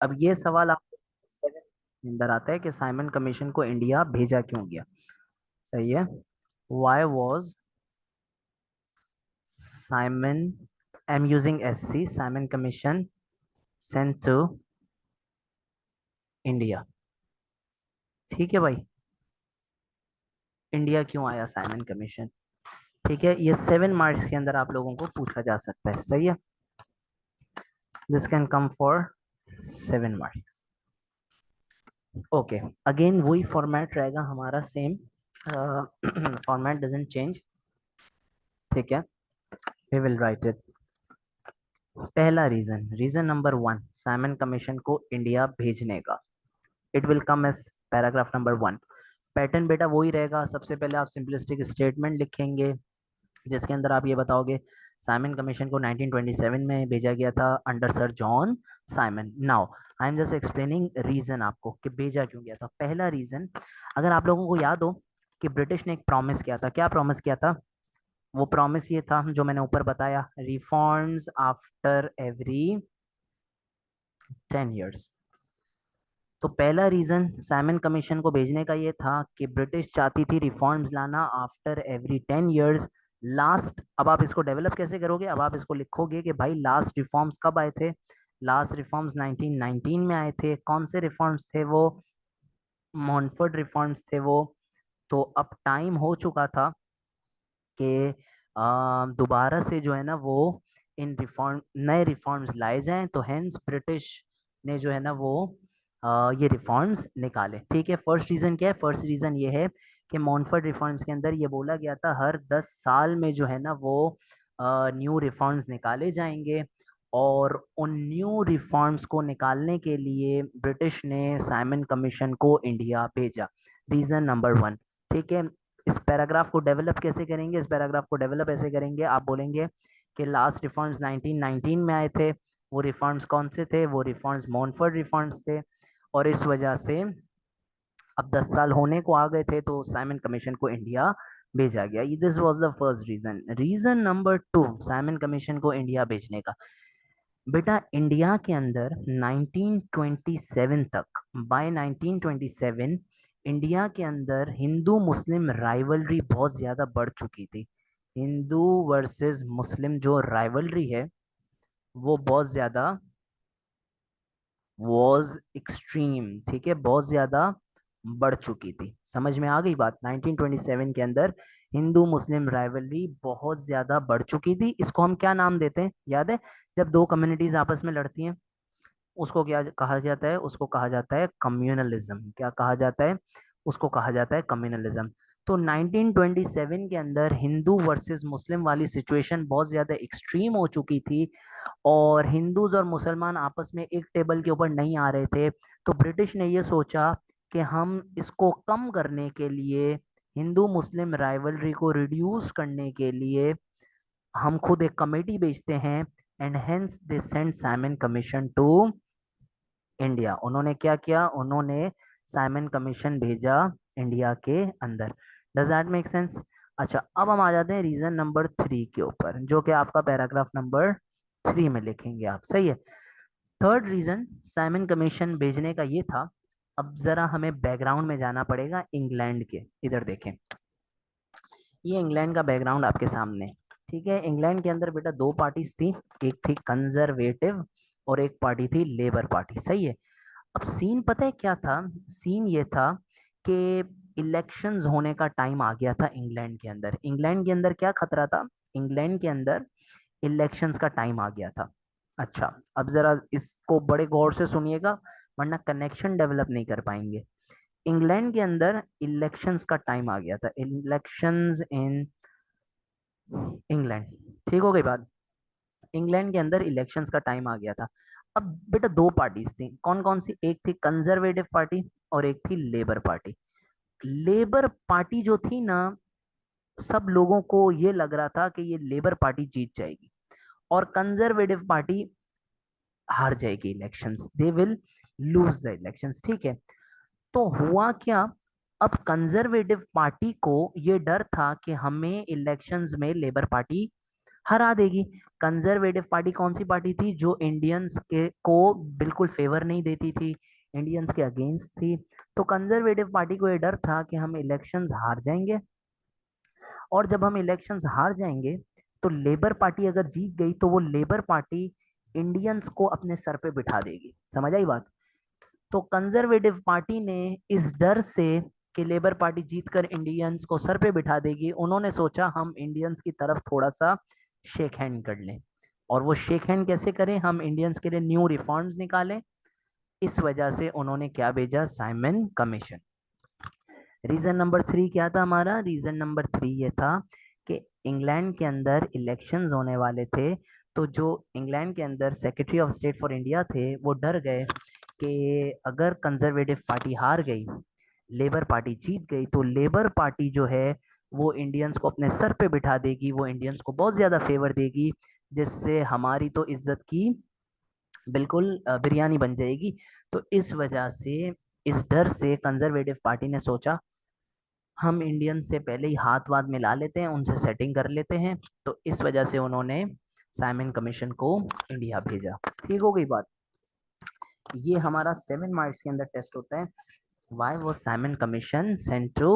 अब ये सवाल आपको के अंदर आता है कि साइमन कमीशन को इंडिया भेजा क्यों गया। सही है। Why was Simon, I am using SC, Simon commission sent to India. ठीक है भाई, इंडिया क्यों आया साइमन कमीशन। ठीक है, ये 7 मार्क्स के अंदर आप लोगों को पूछा जा सकता है। सही है, this can come for 7 marks. Okay, again वही फॉर्मेट रहेगा हमारा, सेम फॉर्मेट डजंट चेंज। ठीक है, वी विल राइट इट। पहला reason, reason number 1, Simon commission को इंडिया भेजने का, it will come as paragraph number 1। Pattern बेटा वही रहेगा, सबसे पहले आप सिंपलिस्टिक स्टेटमेंट लिखेंगे जिसके अंदर आप ये बताओगे साइमन कमीशन को 1927 में भेजा गया था under sir John Simon. Now I am just explaining reason आपको कि भेजा क्यों गया था। पहला रीजन, अगर आप लोगों को याद हो कि ब्रिटिश ने एक प्रॉमिस किया था, क्या प्रॉमिस किया था? वो प्रॉमिस ये था जो मैंने ऊपर बताया, रिफॉर्म्स आफ्टर एवरी 10 years। तो पहला रीजन साइमन कमीशन को भेजने का ये था कि ब्रिटिश चाहती थी रिफॉर्म्स लाना आफ्टर एवरी 10 years। लास्ट, अब आप इसको डेवलप कैसे करोगे, अब आप इसको लिखोगे कि भाई लास्ट रिफॉर्म्स कब आए थे। लास्ट रिफॉर्म्स 1919 में आए थे। कौन से रिफॉर्म्स थे वो? मॉनफोर्ड रिफॉर्म्स थे वो। तो अब टाइम हो चुका था कि दोबारा से जो है ना वो इन रिफॉर्म, नए रिफॉर्म्स लाए जाएं। तो हेंस ब्रिटिश ने जो है ना वो ये रिफॉर्म्स निकाले। ठीक है, फर्स्ट रीजन क्या है? फर्स्ट रीजन ये है कि मॉनफोर्ड रिफॉर्म्स के अंदर ये बोला गया था हर 10 साल में जो है ना वो न्यू रिफॉर्म्स निकाले जाएंगे। और उन न्यू रिफॉर्म्स को निकालने के लिए ब्रिटिश ने साइमन कमीशन को इंडिया भेजा। Reason number 1। ठीक है, इस पैराग्राफ को डेवलप कैसे करेंगे? इस पैराग्राफ को डेवलप ऐसे करेंगे, आप बोलेंगे कि लास्ट रिफॉर्म्स 1919 में आए थे। वो रिफॉर्म्स कौन से थे? वो रिफॉर्म्स मॉनफोर्ड रिफॉर्म्स थे। और इस वजह से अब 10 साल होने को आ गए थे तो साइमन कमीशन को इंडिया भेजा गया। This was the first reason. Reason number 2 Simon commission को इंडिया भेजने का, बेटा इंडिया के अंदर 1927 तक, बाय 1927 इंडिया के अंदर हिंदू मुस्लिम राइवलरी बहुत ज्यादा बढ़ चुकी थी। हिंदू वर्सेस मुस्लिम जो राइवलरी है वो बहुत ज्यादा वॉज एक्सट्रीम। ठीक है, बहुत ज्यादा बढ़ चुकी थी। समझ में आ गई बात? 1927 के अंदर हिंदू मुस्लिम राइवलरी बहुत ज्यादा बढ़ चुकी थी। इसको हम क्या नाम देते हैं, याद है? जब दो कम्युनिटीज आपस में लड़ती हैं उसको क्या कहा जाता है? उसको कहा जाता है कम्युनलिज्म। क्या कहा जाता है? उसको कहा जाता है कम्युनलिज्म। तो 1927 के अंदर हिंदू वर्सेस मुस्लिम वाली सिचुएशन बहुत ज्यादा एक्सट्रीम हो चुकी थी और हिंदूज और मुसलमान आपस में एक टेबल के ऊपर नहीं आ रहे थे। तो ब्रिटिश ने ये सोचा कि हम इसको कम करने के लिए, हिंदू मुस्लिम राइवलरी को रिड्यूस करने के लिए हम खुद एक कमेटी भेजते हैं। And hence they send Simon commission to India. उन्होंने क्या किया? उन्होंने साइमन कमीशन भेजा इंडिया के अंदर। Does that make sense? अच्छा, अब हम आ जाते हैं रीजन नंबर 3 के ऊपर, जो कि आपका पैराग्राफ नंबर 3 में लिखेंगे आप। सही है। थर्ड रीजन साइमन कमीशन भेजने का ये था, अब जरा हमें बैकग्राउंड में जाना पड़ेगा इंग्लैंड के। इधर देखें, ये इंग्लैंड का बैकग्राउंड आपके सामने। ठीक है, इंग्लैंड के अंदर बेटा दो पार्टीज थी, एक थी कंजर्वेटिव और एक पार्टी थी लेबर पार्टी। सही है। अब सीन पता है क्या था? सीन ये था कि इलेक्शंस होने का टाइम आ गया था इंग्लैंड के अंदर। इंग्लैंड के अंदर क्या खतरा था? इंग्लैंड के अंदर इलेक्शंस का टाइम आ गया था। अच्छा, अब जरा इसको बड़े गौर से सुनिएगा वरना कनेक्शन डेवलप नहीं कर पाएंगे। इंग्लैंड के अंदर इलेक्शंस का टाइम आ गया था, इलेक्शंस इन इंग्लैंड। ठीक हो गई बात? इंग्लैंड के अंदर इलेक्शंस का टाइम आ गया था। अब बेटा दो पार्टीज थी, कौन कौन सी? एक थी कंजर्वेटिव पार्टी और एक थी लेबर पार्टी। लेबर पार्टी जो थी ना, सब लोगों को ये लग रहा था कि ये लेबर पार्टी जीत जाएगी और कंजर्वेटिव पार्टी हार जाएगी elections, they will lose the elections. ठीक है, तो हुआ क्या? अब कंजर्वेटिव पार्टी को ये डर था कि हमें इलेक्शंस में लेबर पार्टी हरा देगी। कंजर्वेटिव पार्टी कौन सी पार्टी थी? जो इंडियंस के को बिल्कुल फेवर नहीं देती थी, इंडियंस के अगेंस्ट थी। तो कंजर्वेटिव पार्टी को ये डर था कि हम इलेक्शंस हार जाएंगे, और जब हम इलेक्शंस हार जाएंगे तो लेबर पार्टी अगर जीत गई तो वो लेबर पार्टी इंडियंस को अपने सर पे बिठा देगी। समझ आई बात? तो कंजर्वेटिव पार्टी ने इस डर से कि लेबर पार्टी जीतकर इंडियंस को सर पे बिठा देगी, उन्होंने सोचा हम इंडियंस की तरफ थोड़ा सा शेक हैंड कर लें। और वो शेक हैंड कैसे करें? हम इंडियंस के लिए न्यू रिफॉर्म्स निकालें। इस वजह से उन्होंने क्या भेजा? Simon commission. रीजन नंबर 3 क्या था हमारा? रीजन नंबर 3 ये था कि इंग्लैंड के अंदर इलेक्शंस होने वाले थे। तो जो इंग्लैंड के अंदर secretary of state for India थे वो डर गए कि अगर कंजर्वेटिव पार्टी हार गई, लेबर पार्टी जीत गई, तो लेबर पार्टी जो है वो इंडियंस को अपने सर पे बिठा देगी, वो इंडियंस को बहुत ज्यादा फेवर देगी, जिससे हमारी तो इज्जत की बिल्कुल बिरयानी बन जाएगी। तो इस वजह से, इस डर से कंजर्वेटिव पार्टी ने सोचा हम इंडियन से पहले ही हाथ वाथ मिला लेते हैं, उनसे सेटिंग कर लेते हैं। तो इस वजह से उन्होंने साइमन कमीशन को इंडिया भेजा। ठीक हो गई बात? ये हमारा 7 मार्क्स के अंदर टेस्ट होता है, वाई वो साइमन कमीशन सेंट टू